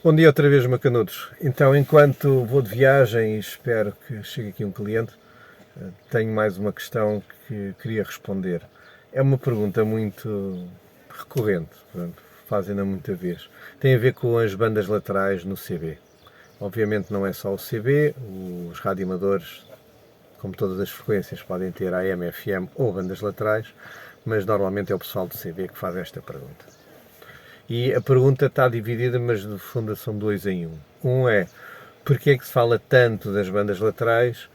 Bom dia outra vez, macanudos. Então, enquanto vou de viagem e espero que chegue aqui um cliente, tenho mais uma questão que queria responder. É uma pergunta muito recorrente, fazem-na muita vez. Tem a ver com as bandas laterais no CB. Obviamente não é só o CB, os radioamadores, como todas as frequências, podem ter AM, FM ou bandas laterais, mas normalmente é o pessoal do CB que faz esta pergunta. E a pergunta está dividida, mas de fundo são dois em um. Um é, porque é que se fala tanto das bandas laterais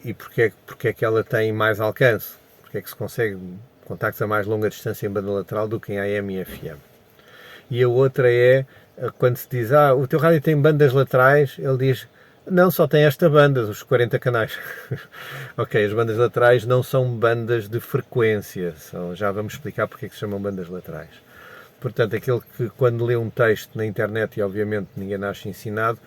e porque é que ela tem mais alcance? Porque é que se consegue contactos a mais longa distância em banda lateral do que em AM e FM? E a outra é, quando se diz, o teu rádio tem bandas laterais, ele diz, não, só tem esta banda, os 40 canais. Ok, as bandas laterais não são bandas de frequência, já vamos explicar porque é que se chamam bandas laterais. Portanto, aquele que quando lê um texto na internet, e obviamente ninguém nasce ensinado,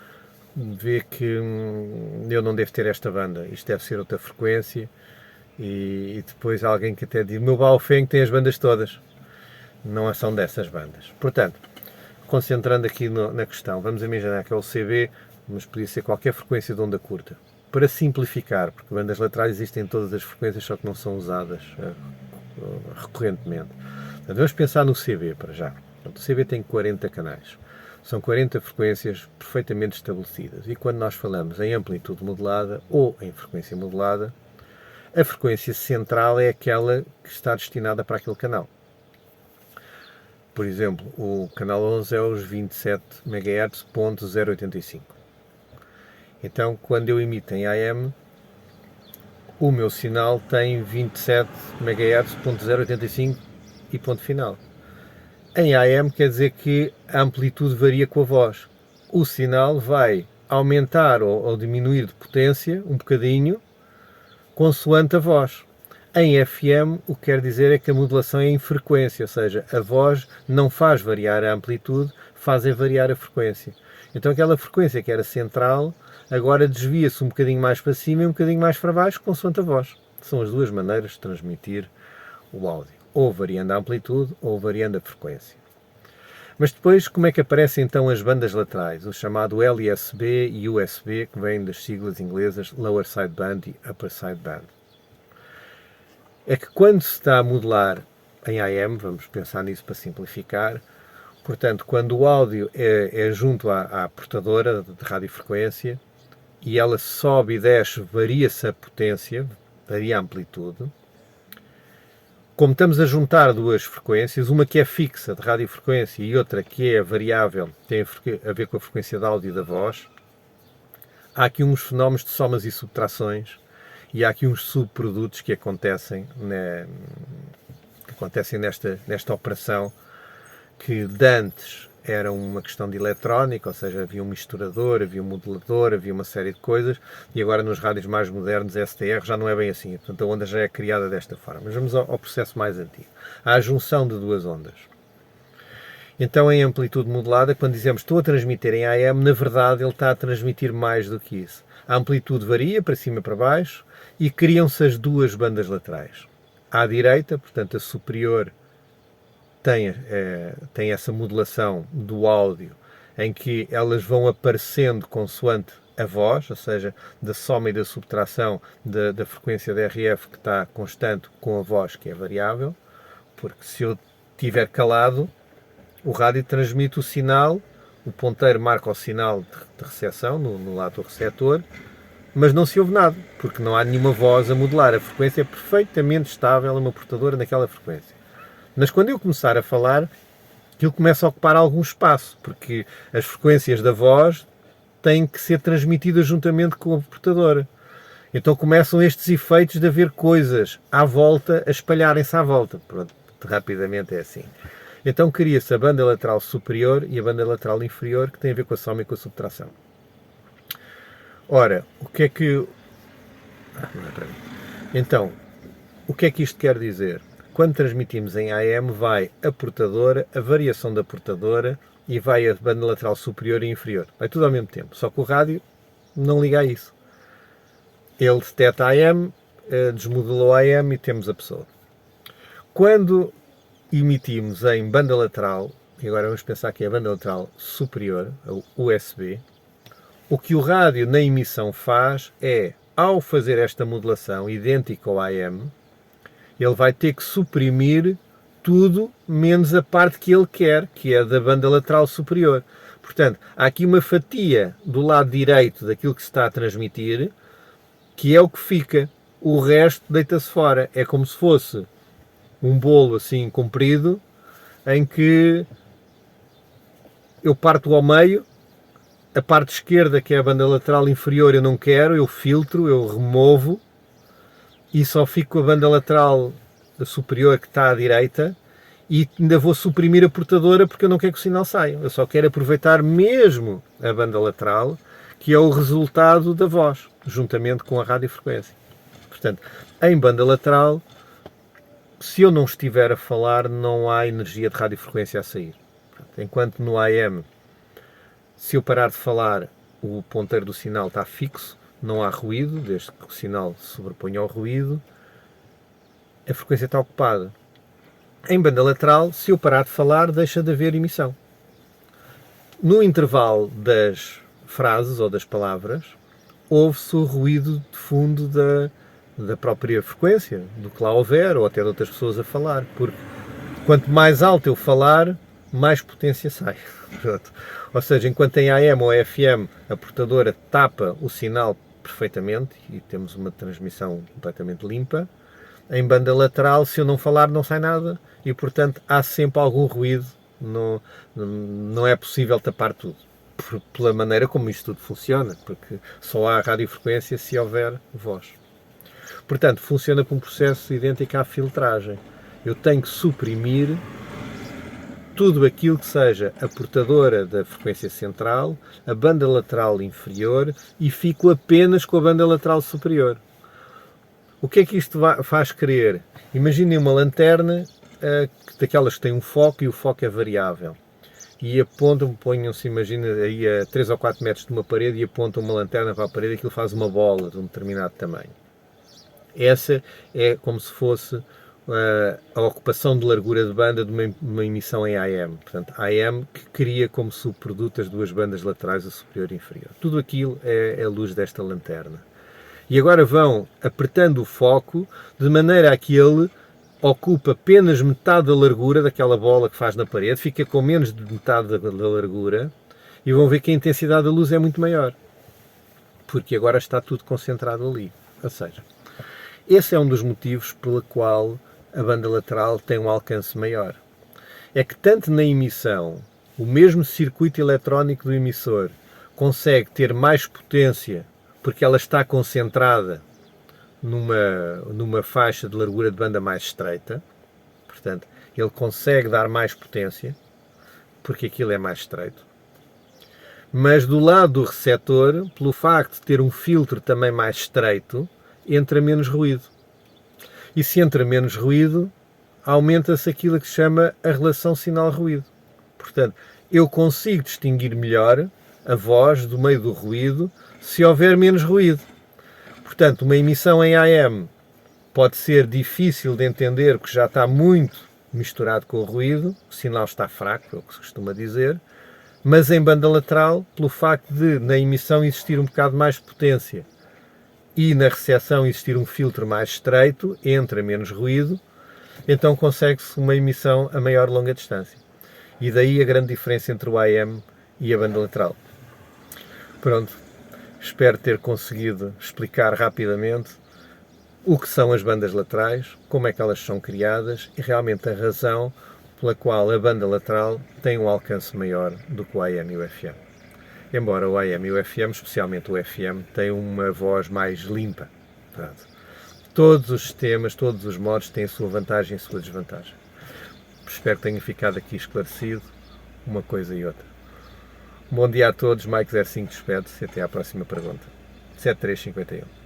vê que eu não devo ter esta banda, isto deve ser outra frequência, e depois alguém que até diz, meu Baofeng tem as bandas todas. Não são dessas bandas. Portanto, concentrando aqui na questão, vamos imaginar que é o CB, mas podia ser qualquer frequência de onda curta. Para simplificar, porque bandas laterais existem em todas as frequências, só que não são usadas recorrentemente. Então, vamos pensar no CB para já. O CB tem 40 canais. São 40 frequências perfeitamente estabelecidas. E quando nós falamos em amplitude modulada ou em frequência modulada, a frequência central é aquela que está destinada para aquele canal. Por exemplo, o canal 11 é os 27 MHz.085. Então, quando eu emito em AM, o meu sinal tem 27 MHz.085 e ponto final. Em AM quer dizer que a amplitude varia com a voz. O sinal vai aumentar ou diminuir de potência um bocadinho consoante a voz. Em FM, o que quer dizer é que a modulação é em frequência, ou seja, a voz não faz variar a amplitude, faz variar a frequência. Então aquela frequência que era central, agora desvia-se um bocadinho mais para cima e um bocadinho mais para baixo, consoante a voz. São as duas maneiras de transmitir o áudio, ou variando a amplitude, ou variando a frequência. Mas depois, como é que aparecem então as bandas laterais? O chamado LSB e USB, que vêm das siglas inglesas Lower Sideband e Upper Sideband. É que quando se está a modular em AM, vamos pensar nisso para simplificar, portanto, quando o áudio é junto à portadora de radiofrequência e ela sobe e desce, varia-se a potência, varia a amplitude. Como estamos a juntar duas frequências, uma que é fixa de radiofrequência e outra que é variável, tem a ver com a frequência de áudio da voz, há aqui uns fenómenos de somas e subtrações e há aqui uns subprodutos que acontecem nesta operação, que de antes era uma questão de eletrónica, ou seja, havia um misturador, havia um modulador, havia uma série de coisas, e agora nos rádios mais modernos, STR, já não é bem assim, portanto a onda já é criada desta forma. Mas vamos ao processo mais antigo. Há a junção de duas ondas. Então em amplitude modulada, quando dizemos estou a transmitir em AM, na verdade ele está a transmitir mais do que isso. A amplitude varia para cima e para baixo e criam-se as duas bandas laterais. À direita, portanto a superior, tem essa modulação do áudio em que elas vão aparecendo consoante a voz, ou seja, da soma e da subtração da frequência da RF que está constante com a voz que é variável, porque se eu estiver calado, o rádio transmite o sinal, o ponteiro marca o sinal de recepção no lado do receptor, mas não se ouve nada, porque não há nenhuma voz a modular. A frequência é perfeitamente estável, uma portadora naquela frequência. Mas quando eu começar a falar, aquilo começa a ocupar algum espaço, porque as frequências da voz têm que ser transmitidas juntamente com a portadora. Então começam estes efeitos de haver coisas à volta, a espalharem-se à volta. Pronto, rapidamente é assim. Então cria-se a banda lateral superior e a banda lateral inferior, que tem a ver com a soma e com a subtração. Ora, o que é que... Então, o que é que isto quer dizer? Quando transmitimos em AM, vai a portadora, a variação da portadora e vai a banda lateral superior e inferior. Vai tudo ao mesmo tempo, só que o rádio não liga a isso. Ele detecta AM, desmodulou AM e temos a pessoa. Quando emitimos em banda lateral, e agora vamos pensar que é a banda lateral superior, a USB, o que o rádio na emissão faz é, ao fazer esta modulação idêntica ao AM, ele vai ter que suprimir tudo menos a parte que ele quer, que é da banda lateral superior. Portanto, há aqui uma fatia do lado direito daquilo que se está a transmitir, que é o que fica. O resto deita-se fora. É como se fosse um bolo assim comprido, em que eu parto ao meio, a parte esquerda, que é a banda lateral inferior, eu não quero, eu filtro, eu removo, e só fico com a banda lateral superior que está à direita, e ainda vou suprimir a portadora porque eu não quero que o sinal saia. Eu só quero aproveitar mesmo a banda lateral, que é o resultado da voz, juntamente com a radiofrequência. Portanto, em banda lateral, se eu não estiver a falar, não há energia de radiofrequência a sair. Enquanto no AM, se eu parar de falar, o ponteiro do sinal está fixo, não há ruído, desde que o sinal se sobreponha ao ruído, a frequência está ocupada. Em banda lateral, se eu parar de falar, deixa de haver emissão. No intervalo das frases ou das palavras, ouve-se o ruído de fundo da própria frequência, do que lá houver, ou até de outras pessoas a falar, porque quanto mais alto eu falar, mais potência sai. Ou seja, enquanto em AM ou FM a portadora tapa o sinal perfeitamente e temos uma transmissão completamente limpa, em banda lateral, se eu não falar, não sai nada e, portanto, há sempre algum ruído, não é possível tapar tudo. Pela maneira como isto tudo funciona, porque só há radiofrequência se houver voz. Portanto, funciona com um processo idêntico à filtragem. Eu tenho que suprimir tudo aquilo que seja a portadora da frequência central, a banda lateral inferior e fico apenas com a banda lateral superior. O que é que isto faz querer? Imaginem uma lanterna daquelas que têm um foco e o foco é variável. E apontam, ponham-se, imagina, aí a 3 ou 4 metros de uma parede e apontam uma lanterna para a parede e aquilo faz uma bola de um determinado tamanho. Essa é como se fosse a ocupação de largura de banda de uma emissão em AM. Portanto, AM que cria como subproduto as duas bandas laterais, a superior e a inferior. Tudo aquilo é a luz desta lanterna. E agora vão apertando o foco de maneira a que ele ocupa apenas metade da largura daquela bola que faz na parede, fica com menos de metade da largura e vão ver que a intensidade da luz é muito maior. Porque agora está tudo concentrado ali. Ou seja, esse é um dos motivos pelo qual a banda lateral tem um alcance maior. É que tanto na emissão, o mesmo circuito eletrónico do emissor consegue ter mais potência porque ela está concentrada numa faixa de largura de banda mais estreita. Portanto, ele consegue dar mais potência porque aquilo é mais estreito. Mas do lado do receptor, pelo facto de ter um filtro também mais estreito, entra menos ruído. E se entra menos ruído, aumenta-se aquilo que se chama a relação sinal-ruído. Portanto, eu consigo distinguir melhor a voz do meio do ruído se houver menos ruído. Portanto, uma emissão em AM pode ser difícil de entender porque já está muito misturado com o ruído, o sinal está fraco, é o que se costuma dizer, mas em banda lateral, pelo facto de na emissão existir um bocado mais de potência e na recepção existir um filtro mais estreito, entra menos ruído, então consegue-se uma emissão a maior longa distância. E daí a grande diferença entre o AM e a banda lateral. Pronto, espero ter conseguido explicar rapidamente o que são as bandas laterais, como é que elas são criadas e realmente a razão pela qual a banda lateral tem um alcance maior do que o AM e o FM. Embora o AM e o FM, especialmente o FM, tenham uma voz mais limpa. Todos os sistemas, todos os modos têm a sua vantagem e a sua desvantagem. Espero que tenha ficado aqui esclarecido uma coisa e outra. Bom dia a todos, Mike 05 despede-se e até à próxima pergunta. 7351.